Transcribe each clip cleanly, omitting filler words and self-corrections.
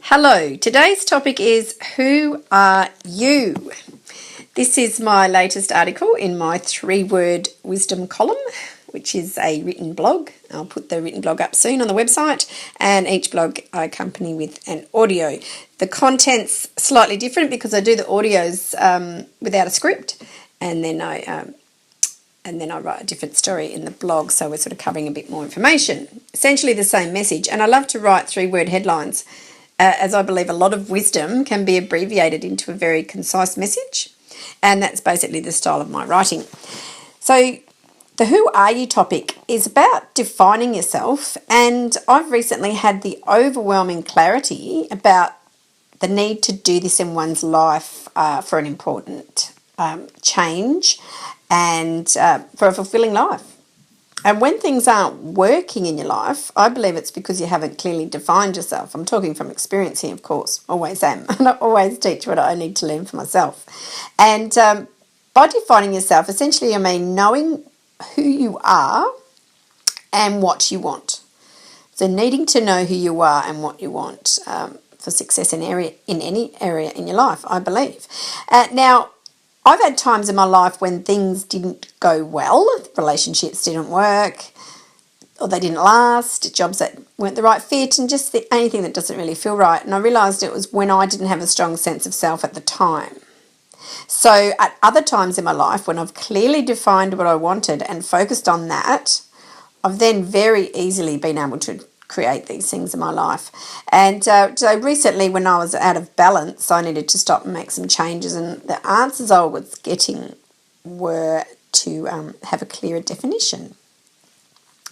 Hello, today's topic is Who Are You? This is my latest article in my 3-word wisdom column, which is a written blog. I'll put the written blog up soon on the website, and each blog I accompany with an audio. The content's slightly different because I do the audios without a script, and then I write a different story in the blog, so we're sort of covering a bit more information. Essentially the same message, and I love to write 3-word headlines, as I believe a lot of wisdom can be abbreviated into a very concise message, and that's basically the style of my writing. So the Who Are You topic is about defining yourself, and I've recently had the overwhelming clarity about the need to do this in one's life for an important change and for a fulfilling life. And when things aren't working in your life, I believe it's because you haven't clearly defined yourself. I'm talking from experience here, of course, always am. And I always teach what I need to learn for myself. And by defining yourself, essentially I mean knowing who you are and what you want. So needing to know who you are and what you want for success in any area in your life, I believe. Now, I've had times in my life when things didn't go well, relationships didn't work, or they didn't last, jobs that weren't the right fit, and just anything that doesn't really feel right. And I realised it was when I didn't have a strong sense of self at the time. So at other times in my life, when I've clearly defined what I wanted and focused on that, I've then very easily been able to create these things in my life. And so recently, when I was out of balance, I needed to stop and make some changes, and the answers I was getting were to have a clearer definition.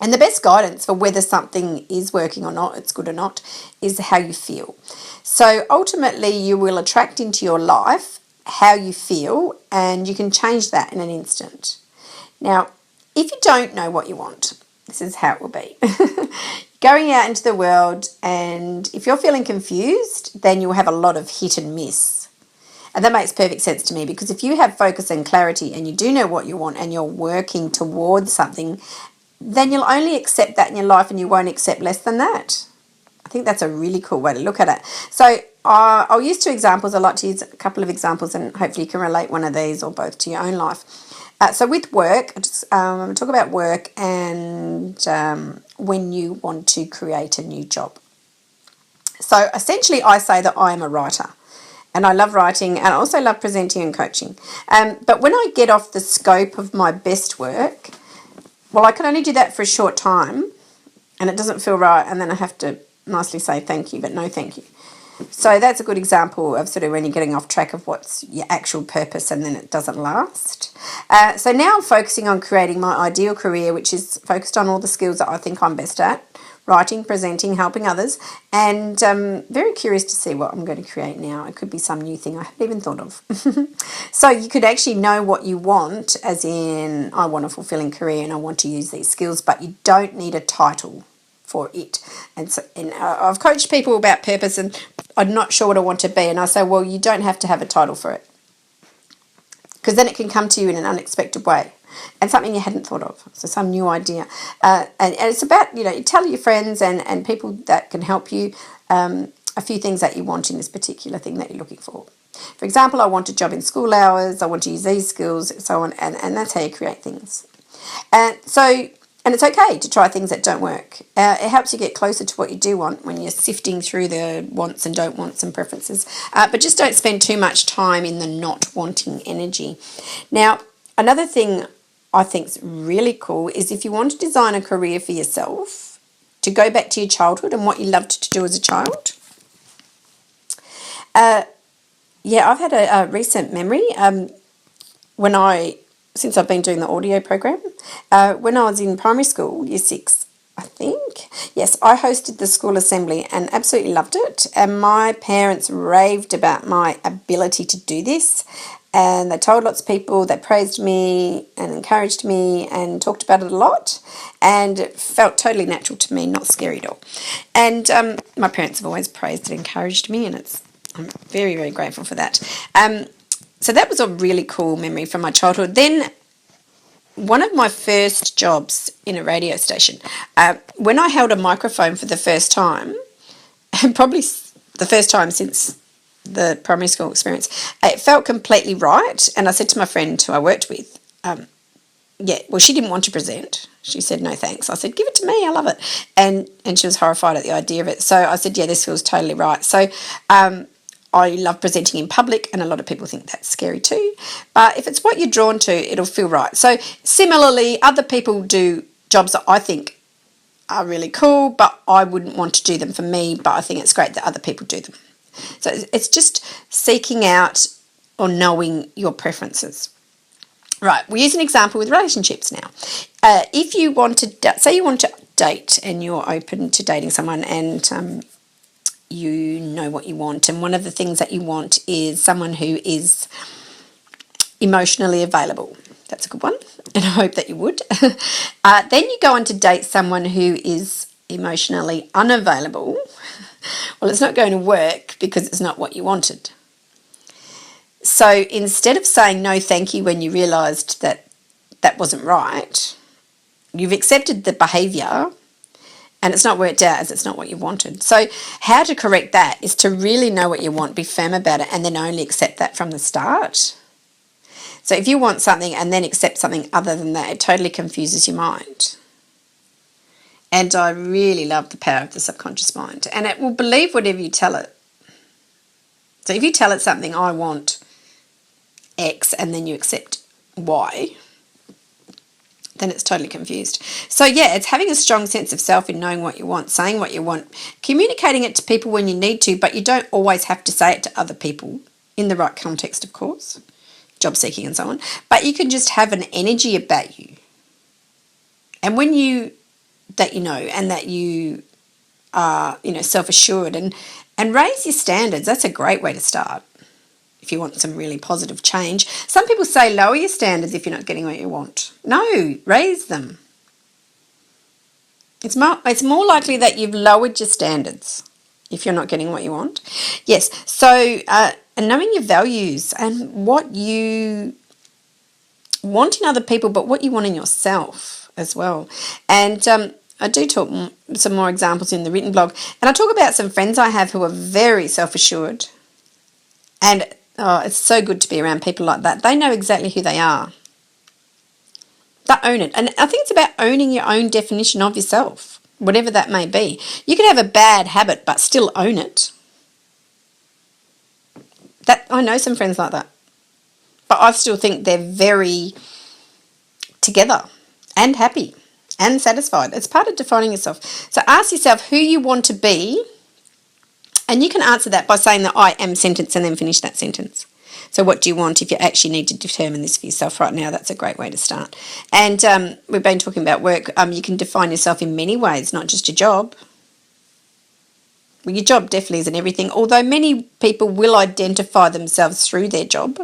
And the best guidance for whether something is working or not, it's good or not, is how you feel. So ultimately, you will attract into your life how you feel, and you can change that in an instant. Now, if you don't know what you want, this is how it will be. Going out into the world, and if you're feeling confused, then you'll have a lot of hit and miss. And that makes perfect sense to me, because if you have focus and clarity and you do know what you want and you're working towards something, then you'll only accept that in your life and you won't accept less than that. I think that's a really cool way to look at it. So I'll use 2 examples. I like to use a couple of examples, and hopefully you can relate one of these or both to your own life. So with work, I'm going to talk about work and when you want to create a new job. So essentially I say that I am a writer, and I love writing, and I also love presenting and coaching. But when I get off the scope of my best work, well, I can only do that for a short time, and it doesn't feel right, and then I have to nicely say thank you, but no thank you. So that's a good example of sort of when you're getting off track of what's your actual purpose and then it doesn't last. So now I'm focusing on creating my ideal career, which is focused on all the skills that I think I'm best at: writing, presenting, helping others, and very curious to see what I'm going to create now. It could be some new thing I haven't even thought of. So you could actually know what you want, as in, I want a fulfilling career and I want to use these skills, but you don't need a title for it. And so, I've coached people about purpose, and I'm not sure what I want to be, and I say, well, you don't have to have a title for it, because then it can come to you in an unexpected way and something you hadn't thought of, so some new idea. And it's about, you tell your friends and people that can help you a few things that you want in this particular thing that you're looking for. For example, I want a job in school hours, I want to use these skills, so on, and that's how you create things. And it's okay to try things that don't work. It helps you get closer to what you do want when you're sifting through the wants and don't wants and preferences. But just don't spend too much time in the not wanting energy. Now, another thing I think is really cool is, if you want to design a career for yourself, to go back to your childhood and what you loved to do as a child. I've had a recent memory since I've been doing the audio program. When I was in primary school, year 6, I think, yes, I hosted the school assembly and absolutely loved it. And my parents raved about my ability to do this. And they told lots of people, they praised me and encouraged me and talked about it a lot. And it felt totally natural to me, not scary at all. And my parents have always praised and encouraged me, and I'm very, very grateful for that. So that was a really cool memory from my childhood. Then one of my first jobs in a radio station, when I held a microphone for the first time, and probably the first time since the primary school experience. It felt completely right. And I said to my friend who I worked with, she didn't want to present. She said, no, thanks. I said, give it to me. I love it. And she was horrified at the idea of it. So I said, yeah, this feels totally right. So I love presenting in public, and a lot of people think that's scary too. But if it's what you're drawn to, it'll feel right. So similarly, other people do jobs that I think are really cool, but I wouldn't want to do them for me, but I think it's great that other people do them. So it's just seeking out or knowing your preferences. Right, we'll use an example with relationships now. If you want to, say you want to date and you're open to dating someone, and you know what you want, and one of the things that you want is someone who is emotionally available. That's a good one, and I hope that you would. Then you go on to date someone who is emotionally unavailable. Well, it's not going to work because it's not what you wanted. So instead of saying no thank you when you realised that that wasn't right, you've accepted the behaviour and it's not worked out as it's not what you wanted. So how to correct that is to really know what you want, be firm about it, and then only accept that from the start. So if you want something and then accept something other than that, it totally confuses your mind. And I really love the power of the subconscious mind. And it will believe whatever you tell it. So if you tell it something, I want X, and then you accept Y, then it's totally confused. So yeah, it's having a strong sense of self in knowing what you want, saying what you want, communicating it to people when you need to, but you don't always have to say it to other people in the right context, of course, job seeking and so on. But you can just have an energy about you. And when you, that you know, and that you are, self-assured and raise your standards, that's a great way to start. If you want some really positive change. Some people say lower your standards if you're not getting what you want. No, raise them. It's more likely that you've lowered your standards if you're not getting what you want. Yes, so and knowing your values and what you want in other people, but what you want in yourself as well. And I do talk some more examples in the written blog. And I talk about some friends I have who are very self-assured, and it's so good to be around people like that. They know exactly who they are. They own it. And I think it's about owning your own definition of yourself, whatever that may be. You can have a bad habit but still own it. I know some friends like that. But I still think they're very together and happy and satisfied. It's part of defining yourself. So ask yourself who you want to be. And you can answer that by saying the I am sentence and then finish that sentence. So what do you want if you actually need to determine this for yourself right now? That's a great way to start. And we've been talking about work. You can define yourself in many ways, not just your job. Well, your job definitely isn't everything, although many people will identify themselves through their job,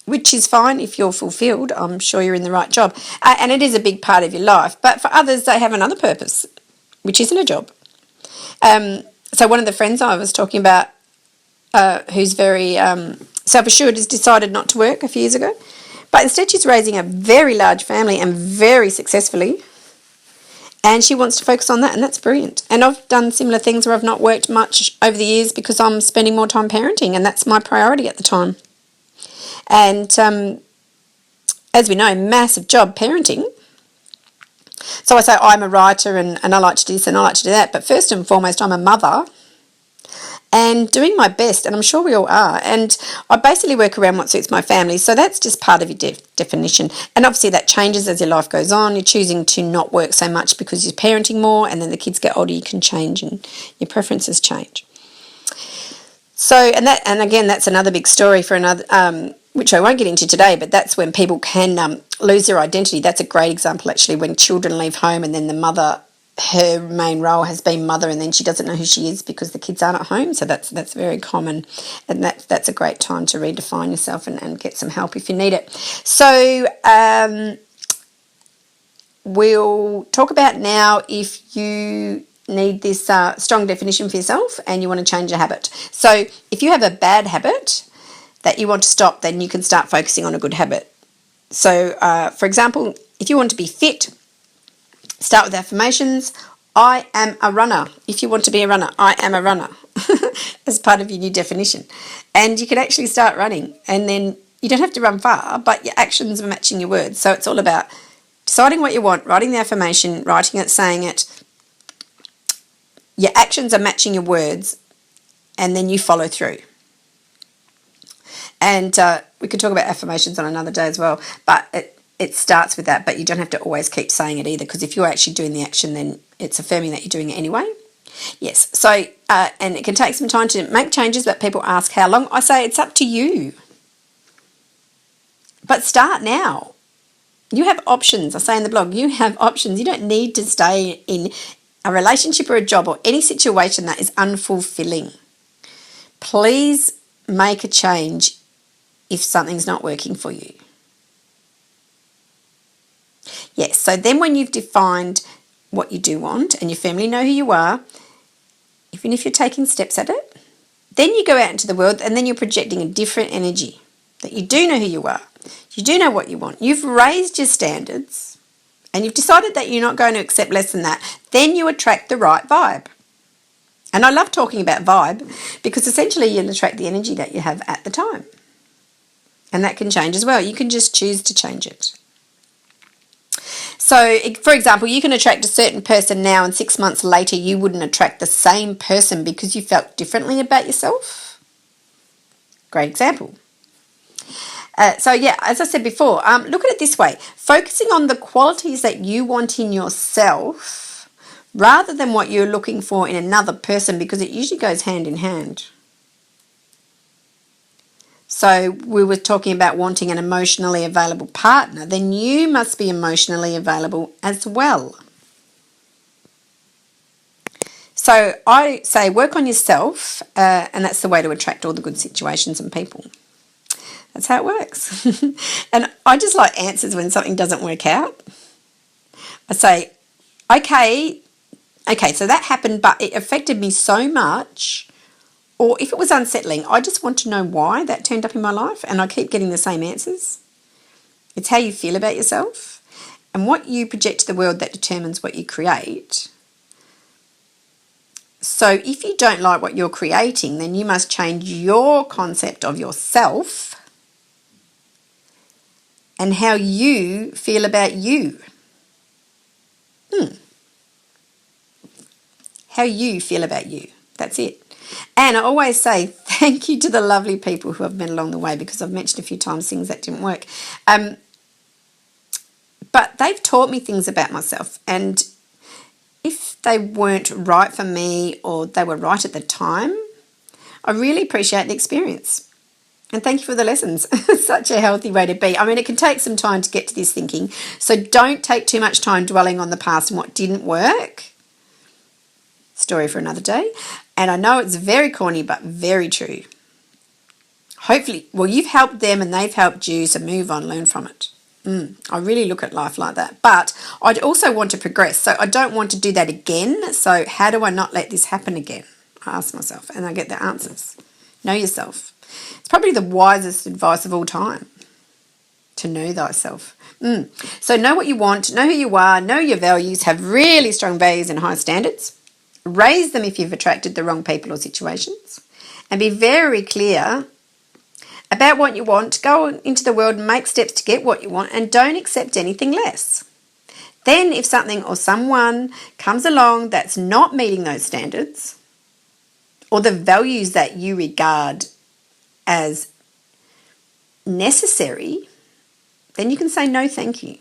which is fine if you're fulfilled. I'm sure you're in the right job. And it is a big part of your life. But for others, they have another purpose, which isn't a job. So one of the friends I was talking about, who's very self-assured, has decided not to work a few years ago. But instead she's raising a very large family and very successfully. And she wants to focus on that, and that's brilliant. And I've done similar things where I've not worked much over the years because I'm spending more time parenting, and that's my priority at the time. And as we know, massive job parenting. So I say I'm a writer and I like to do this and I like to do that. But first and foremost, I'm a mother and doing my best, and I'm sure we all are. And I basically work around what suits my family. So that's just part of your definition. And obviously that changes as your life goes on. You're choosing to not work so much because you're parenting more, and then the kids get older, you can change and your preferences change. So, and again, that's another big story for another, which I won't get into today, but that's when people can lose their identity. That's a great example, actually, when children leave home and then the mother, her main role has been mother, and then she doesn't know who she is because the kids aren't at home. So that's very common, and that's a great time to redefine yourself and get some help if you need it. So we'll talk about now if you need this strong definition for yourself and you want to change a habit. So if you have a bad habit that you want to stop, then you can start focusing on a good habit. So for example, if you want to be fit, start with affirmations. I am a runner. If you want to be a runner, I am a runner as part of your new definition. And you can actually start running, and then you don't have to run far, but your actions are matching your words. So it's all about deciding what you want, writing the affirmation, writing it, saying it. Your actions are matching your words, and then you follow through. And we could talk about affirmations on another day as well, but it starts with that, but you don't have to always keep saying it either, because if you're actually doing the action, then it's affirming that you're doing it anyway. Yes, so, and it can take some time to make changes, but people ask how long. I say it's up to you. But start now. You have options. I say in the blog, you have options. You don't need to stay in a relationship or a job or any situation that is unfulfilling. Please make a change if something's not working for you. Yes, so then when you've defined what you do want and your family know who you are, even if you're taking steps at it, then you go out into the world and then you're projecting a different energy, that you do know who you are. You do know what you want. You've raised your standards and you've decided that you're not going to accept less than that. Then you attract the right vibe. And I love talking about vibe because essentially you'll attract the energy that you have at the time. And that can change as well. You can just choose to change it. So, for example, you can attract a certain person now and 6 months later you wouldn't attract the same person because you felt differently about yourself. Great example. So, yeah, as I said before, look at it this way. Focusing on the qualities that you want in yourself rather than what you're looking for in another person, because it usually goes hand in hand. So we were talking about wanting an emotionally available partner, then you must be emotionally available as well. So I say work on yourself, and that's the way to attract all the good situations and people. That's how it works. And I just like answers when something doesn't work out. I say, okay, so that happened, but it affected me so much. Or if it was unsettling, I just want to know why that turned up in my life, and I keep getting the same answers. It's how you feel about yourself and what you project to the world that determines what you create. So if you don't like what you're creating, then you must change your concept of yourself and how you feel about you. How you feel about you. That's it. And I always say thank you to the lovely people who have been along the way, because I've mentioned a few times things that didn't work. But they've taught me things about myself, and if they weren't right for me or they were right at the time, I really appreciate the experience. And thank you for the lessons. It's such a healthy way to be. I mean, it can take some time to get to this thinking, so don't take too much time dwelling on the past and what didn't work. Story for another day. And I know it's very corny, but very true. Hopefully, well, you've helped them and they've helped you, so move on, learn from it. I really look at life like that. But I'd also want to progress, so I don't want to do that again. So how do I not let this happen again? I ask myself, and I get the answers. Know yourself. It's probably the wisest advice of all time, to know thyself. So know what you want, know who you are, know your values, have really strong values and high standards. Raise them if you've attracted the wrong people or situations, and be very clear about what you want. Go into the world and make steps to get what you want, and don't accept anything less. Then if something or someone comes along that's not meeting those standards or the values that you regard as necessary, then you can say no thank you.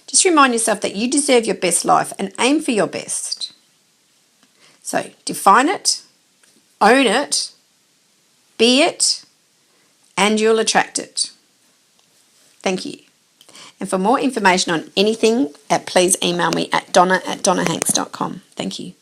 Just remind yourself that you deserve your best life and aim for your best. So define it, own it, be it, and you'll attract it. Thank you. And for more information on anything, please email me at donna@donnahanks.com. Thank you.